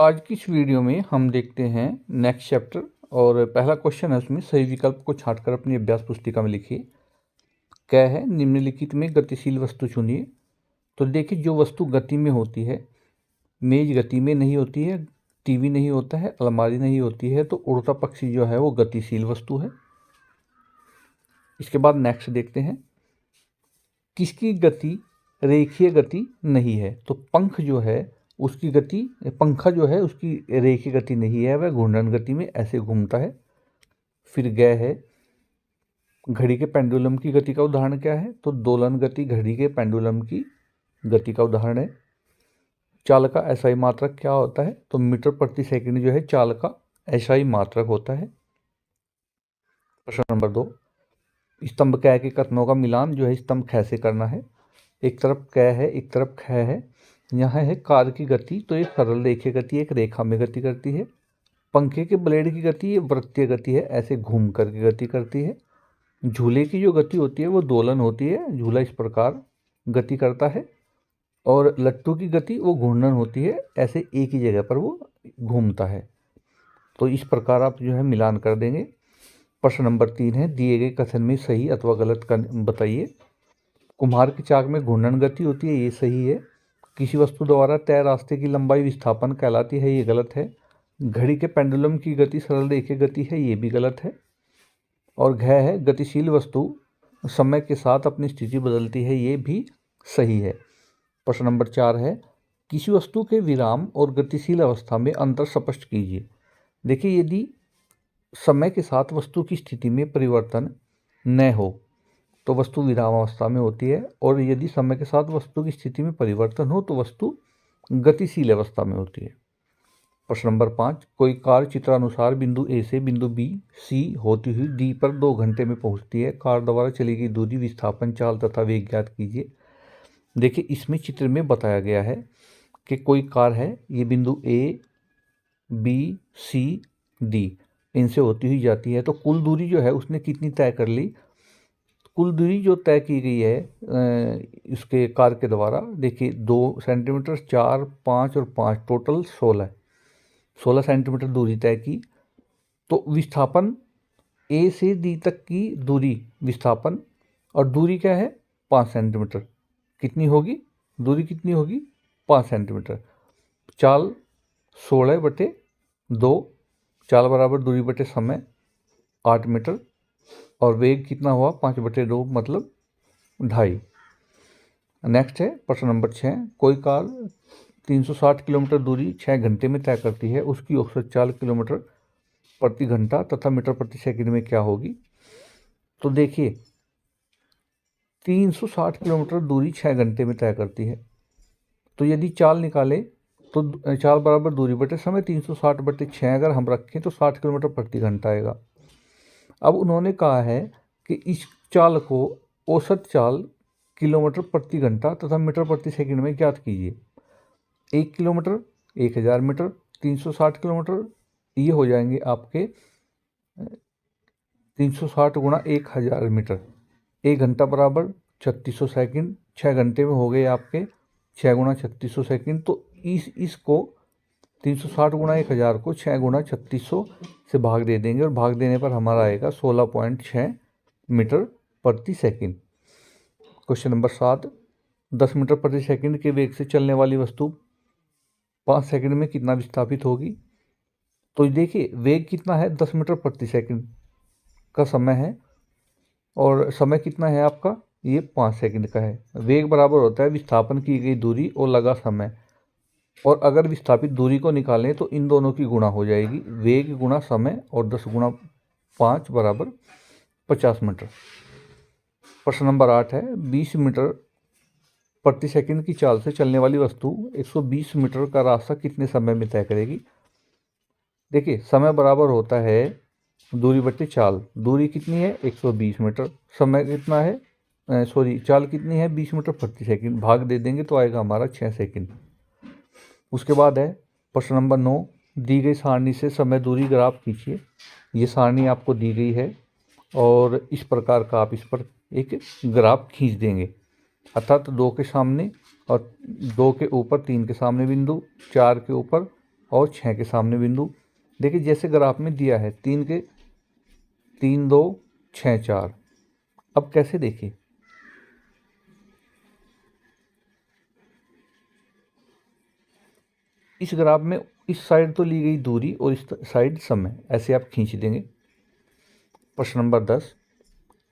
आज की इस वीडियो में हम देखते हैं नेक्स्ट चैप्टर और पहला क्वेश्चन है उसमें सही विकल्प को छांटकर अपनी अभ्यास पुस्तिका में लिखिए। क्या है, निम्नलिखित में गतिशील वस्तु चुनिए। तो देखिए, जो वस्तु गति में होती है, मेज गति में नहीं होती है, टीवी नहीं होता है, अलमारी नहीं होती है, तो उड़ता पक्षी जो है वो गतिशील वस्तु है। इसके बाद नेक्स्ट देखते हैं, किसकी गति रेखीय गति नहीं है। तो पंख जो है उसकी गति, पंखा जो है उसकी रेखीय गति नहीं है, वह घूर्णन गति में ऐसे घूमता है। फिर गय है, घड़ी के पेंडुलम की गति का उदाहरण क्या है। तो दोलन गति घड़ी के पेंडुलम की गति का उदाहरण है। चाल का एसआई मात्रक क्या होता है। तो मीटर प्रति सेकंड जो है चाल का एसआई मात्रक होता है। प्रश्न नंबर 2, स्तंभ कै के कथनों का मिलान जो है स्तंभ ख से करना है। एक तरफ कै है, एक तरफ ख है। यहाँ है कार की गति, तो एक सरल रेखीय गति एक रेखा में गति करती है। पंखे के ब्लेड की गति ये वृत्तीय गति है, ऐसे घूम कर के गति करती है। झूले की जो गति होती है वो दोलन होती है, झूला इस प्रकार गति करता है। और लट्टू की गति वो घूर्णन होती है, ऐसे एक ही जगह पर वो घूमता है। तो इस प्रकार आप जो है मिलान कर देंगे। प्रश्न नंबर 3 है, दिए गए कथन में सही अथवा गलत बताइए। कुम्हार की चाक में घूर्णन गति होती है, ये सही है। किसी वस्तु द्वारा तय रास्ते की लंबाई विस्थापन कहलाती है, ये गलत है। घड़ी के पेंडुलम की गति सरल रेखीय गति है, ये भी गलत है। और घ है, गतिशील वस्तु समय के साथ अपनी स्थिति बदलती है, ये भी सही है। प्रश्न नंबर 4 है, किसी वस्तु के विराम और गतिशील अवस्था में अंतर स्पष्ट कीजिए। देखिए, यदि समय के साथ वस्तु की स्थिति में परिवर्तन न हो तो वस्तु विराम अवस्था में होती है, और यदि समय के साथ वस्तु की स्थिति में परिवर्तन हो तो वस्तु गतिशील अवस्था में होती है। प्रश्न नंबर 5, कोई कार चित्रानुसार बिंदु ए से बिंदु बी सी होती हुई डी पर 2 घंटे में पहुंचती है। कार द्वारा चली गई दूरी, विस्थापन, चाल तथा वेग ज्ञात कीजिए। देखिए, इसमें चित्र में बताया गया है कि कोई कार है, ये बिंदु ए बी सी डी इनसे होती हुई जाती है। तो कुल दूरी जो है उसने कितनी तय कर ली। कुल दूरी जो तय की गई है इसके कार के द्वारा, देखिए 2 सेंटीमीटर, 4, 5 और 5 टोटल 16 सेंटीमीटर दूरी तय की। तो विस्थापन ए से डी तक की दूरी विस्थापन, और दूरी क्या है 5 सेंटीमीटर। कितनी होगी दूरी, कितनी होगी 5 सेंटीमीटर। चाल 16/2, चाल बराबर दूरी बटे समय 8 मीटर, और वेग कितना हुआ 5/2 मतलब 2.5। नेक्स्ट है प्रश्न नंबर 6, कोई कार 360 किलोमीटर दूरी 6 घंटे में तय करती है, उसकी औसत चाल किलोमीटर प्रति घंटा तथा मीटर प्रति सेकंड में क्या होगी। तो देखिए, 360 किलोमीटर दूरी 6 घंटे में तय करती है, तो यदि चाल निकाले तो चाल बराबर दूरी बटे समय 360/6 अगर हम रखें तो 60 किलोमीटर प्रति घंटा आएगा। अब उन्होंने कहा है कि इस चाल को औसत चाल किलोमीटर प्रति घंटा तथा मीटर प्रति सेकंड में ज्ञात कीजिए। 1 किलोमीटर 1000 मीटर, 360 किलोमीटर ये हो जाएंगे आपके 360 गुणा 1000 मीटर। 1 घंटा बराबर 3600 सेकंड, 6 घंटे में हो गए आपके 6 गुणा 3600 सेकंड। तो इसको 360 गुणा 1000 को 6 गुणा 3600 से भाग दे देंगे, और भाग देने पर हमारा आएगा 16.6 मीटर प्रति सेकंड। क्वेश्चन नंबर 7, 10 मीटर प्रति सेकंड के वेग से चलने वाली वस्तु 5 सेकंड में कितना विस्थापित होगी। तो देखिए, वेग कितना है 10 मीटर प्रति सेकंड का समय है, और समय कितना है आपका, ये 5 सेकंड का है। वेग बराबर होता है विस्थापन की गई दूरी और लगा समय, और अगर विस्थापित दूरी को निकालें तो इन दोनों की गुणा हो जाएगी, वेग गुणा समय, और 10 गुणा 5 बराबर 50 मीटर। प्रश्न नंबर 8 है, 20 मीटर प्रति सेकंड की चाल से चलने वाली वस्तु 120 मीटर का रास्ता कितने समय में तय करेगी। देखिए, समय बराबर होता है दूरी बटे चाल। दूरी कितनी है 120 मीटर, समय कितना है चाल कितनी है 20 मीटर प्रति सेकंड, भाग दे देंगे तो आएगा हमारा 6 सेकंड। उसके बाद है प्रश्न नंबर 9, दी गई सारणी से समय दूरी ग्राफ खींचिए। ये सारणी आपको दी गई है और इस प्रकार का आप इस पर एक ग्राफ खींच देंगे, अर्थात 2 के सामने और 2 के ऊपर 3 के सामने बिंदु, 4 के ऊपर और 6 के सामने बिंदु। देखिए जैसे ग्राफ में दिया है 3 के 3 2 6 4। अब कैसे देखें, इस ग्राफ में इस साइड तो ली गई दूरी और इस साइड समय, ऐसे आप खींच देंगे। प्रश्न नंबर 10,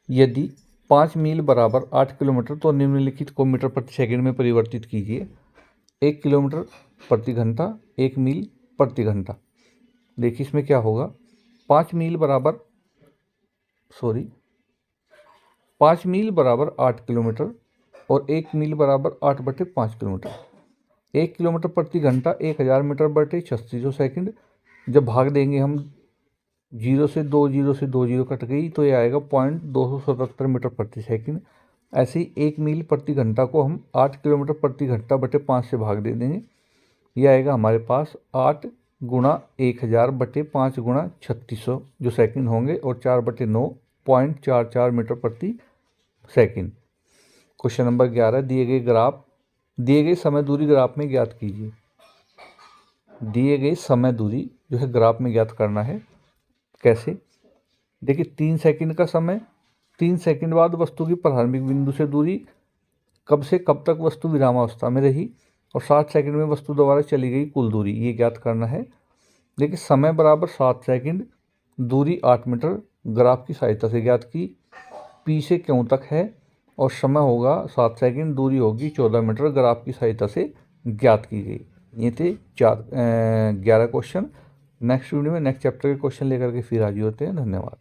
यदि 5 मील बराबर 8 किलोमीटर तो निम्नलिखित को मीटर प्रति सेकंड में परिवर्तित कीजिए। 1 किलोमीटर प्रति घंटा, 1 मील प्रति घंटा। देखिए इसमें क्या होगा, 5 मील बराबर 8 किलोमीटर और 1 मील बराबर 8/5 किलोमीटर। 1 किलोमीटर प्रति घंटा 1000 मीटर बटे 3600 सेकंड। जब भाग देंगे हम 0 से 2 0 कट गई तो ये आएगा 0.277 मीटर प्रति सेकंड। ऐसे ही 1 मील प्रति घंटा को हम 8 किलोमीटर प्रति घंटा बटे 5 से भाग दे देंगे। यह आएगा हमारे पास 8 गुणा 1000 बटे 5 गुणा 3600 जो सेकंड होंगे, और 4/9 0.44 मीटर प्रति सेकंड। क्वेश्चन नंबर 11, दिए गए समय दूरी ग्राफ में ज्ञात कीजिए। दिए गए समय दूरी जो है ग्राफ में ज्ञात करना है। कैसे, देखिए 3 सेकंड का समय, 3 सेकंड बाद वस्तु की प्रारंभिक बिंदु से दूरी, कब से कब तक वस्तु विरामावस्था में रही, और 60 सेकंड में वस्तु द्वारा चली गई कुल दूरी, ये ज्ञात करना है। देखिए समय बराबर 7 सेकंड, दूरी 8 मीटर ग्राफ की सहायता से ज्ञात की। पी से क्यों तक है और समय होगा 7 सेकंड, दूरी होगी 14 मीटर ग्राफ की सहायता से ज्ञात की गई। ये थे 11 क्वेश्चन। नेक्स्ट वीडियो में नेक्स्ट चैप्टर के क्वेश्चन लेकर के फिर हाजिर होते हैं। धन्यवाद।